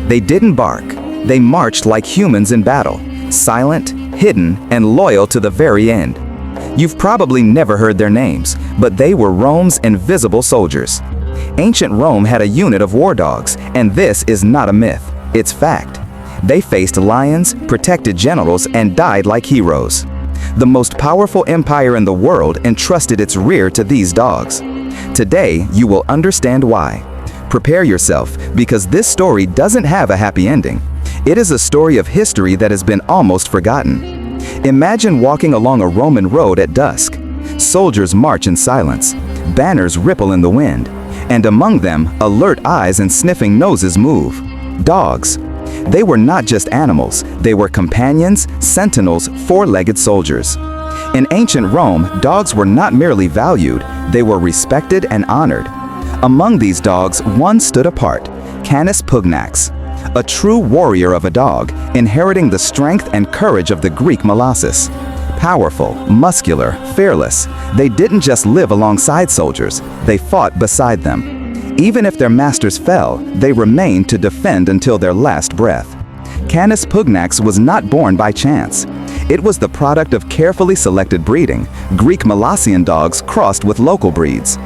They didn't bark. They marched like humans in battle, silent, hidden, and loyal to the very end. You've probably never heard their names, but they were Rome's invisible soldiers. Ancient Rome had a unit of war dogs, and this is not a myth, it's fact. They faced lions, protected generals, and died like heroes. The most powerful empire in the world entrusted its rear to these dogs. Today, you will understand why. Prepare yourself, because this story doesn't have a happy ending. It is a story of history that has been almost forgotten. Imagine walking along a Roman road at dusk. Soldiers march in silence. Banners ripple in the wind. And among them, alert eyes and sniffing noses move. Dogs. They were not just animals. They were companions, sentinels, four-legged soldiers. In ancient Rome, dogs were not merely valued, they were respected and honored. Among these dogs, one stood apart, Canis Pugnax, a true warrior of a dog, inheriting the strength and courage of the Greek Colossus. Powerful, muscular, fearless, they didn't just live alongside soldiers, they fought beside them. Even if their masters fell, they remained to defend until their last breath. Canis Pugnax was not born by chance. It was the product of carefully selected breeding, Greek Molossian dogs crossed with local breeds.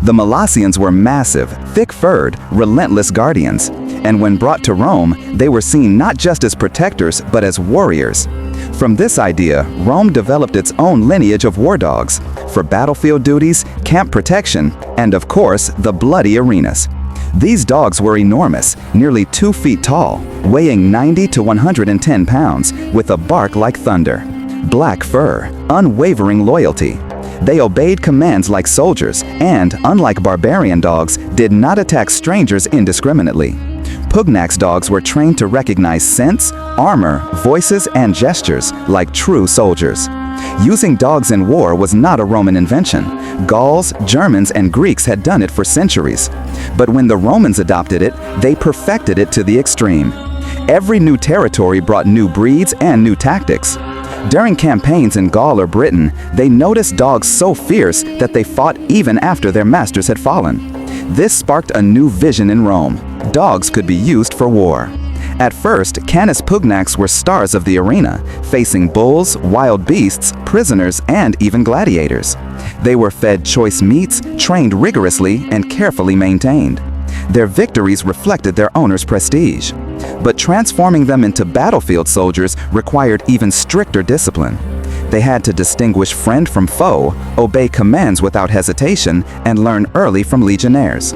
The Molossians were massive, thick-furred, relentless guardians, and when brought to Rome, they were seen not just as protectors, but as warriors. From this idea, Rome developed its own lineage of war dogs for battlefield duties, camp protection, and of course, the bloody arenas. These dogs were enormous, nearly 2 feet tall, weighing 90 to 110 pounds, with a bark like thunder. Black fur, unwavering loyalty. They obeyed commands like soldiers and, unlike barbarian dogs, did not attack strangers indiscriminately. Pugnax dogs were trained to recognize scents, armor, voices, and gestures like true soldiers. Using dogs in war was not a Roman invention. Gauls, Germans, and Greeks had done it for centuries. But when the Romans adopted it, they perfected it to the extreme. Every new territory brought new breeds and new tactics. During campaigns in Gaul or Britain, they noticed dogs so fierce that they fought even after their masters had fallen. This sparked a new vision in Rome. Dogs could be used for war. At first, Canis Pugnax were stars of the arena, facing bulls, wild beasts, prisoners, and even gladiators. They were fed choice meats, trained rigorously, and carefully maintained. Their victories reflected their owner's prestige. But transforming them into battlefield soldiers required even stricter discipline. They had to distinguish friend from foe, obey commands without hesitation, and learn early from legionnaires.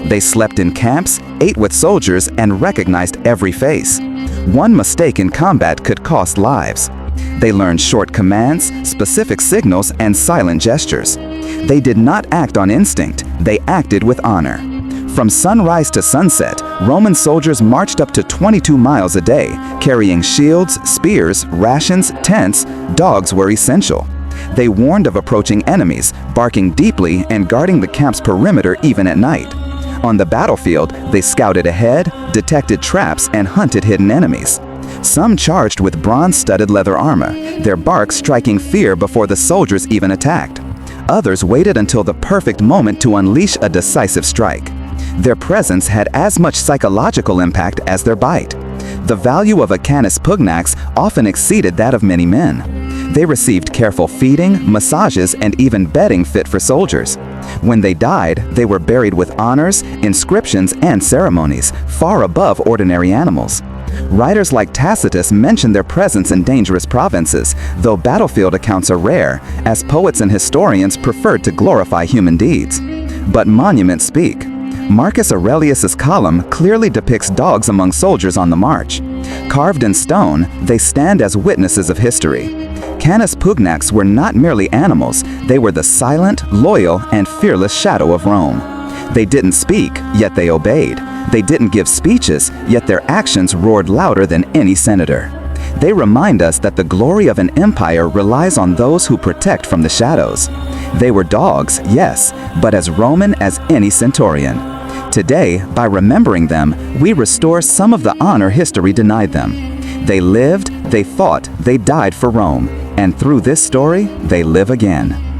They slept in camps, ate with soldiers, and recognized every face. One mistake in combat could cost lives. They learned short commands, specific signals, and silent gestures. They did not act on instinct, they acted with honor. From sunrise to sunset, Roman soldiers marched up to 22 miles a day, carrying shields, spears, rations, tents. Dogs were essential. They warned of approaching enemies, barking deeply and guarding the camp's perimeter even at night. On the battlefield, they scouted ahead, detected traps, and hunted hidden enemies. Some charged with bronze-studded leather armor, their barks striking fear before the soldiers even attacked. Others waited until the perfect moment to unleash a decisive strike. Their presence had as much psychological impact as their bite. The value of a Canis Pugnax often exceeded that of many men. They received careful feeding, massages, and even bedding fit for soldiers. When they died, they were buried with honors, inscriptions, and ceremonies, far above ordinary animals. Writers like Tacitus mention their presence in dangerous provinces, though battlefield accounts are rare, as poets and historians preferred to glorify human deeds. But monuments speak. Marcus Aurelius's column clearly depicts dogs among soldiers on the march. Carved in stone, they stand as witnesses of history. Canis Pugnax were not merely animals, they were the silent, loyal, and fearless shadow of Rome. They didn't speak, yet they obeyed. They didn't give speeches, yet their actions roared louder than any senator. They remind us that the glory of an empire relies on those who protect from the shadows. They were dogs, yes, but as Roman as any centurion. Today, by remembering them, we restore some of the honor history denied them. They lived, they fought, they died for Rome, and through this story, they live again.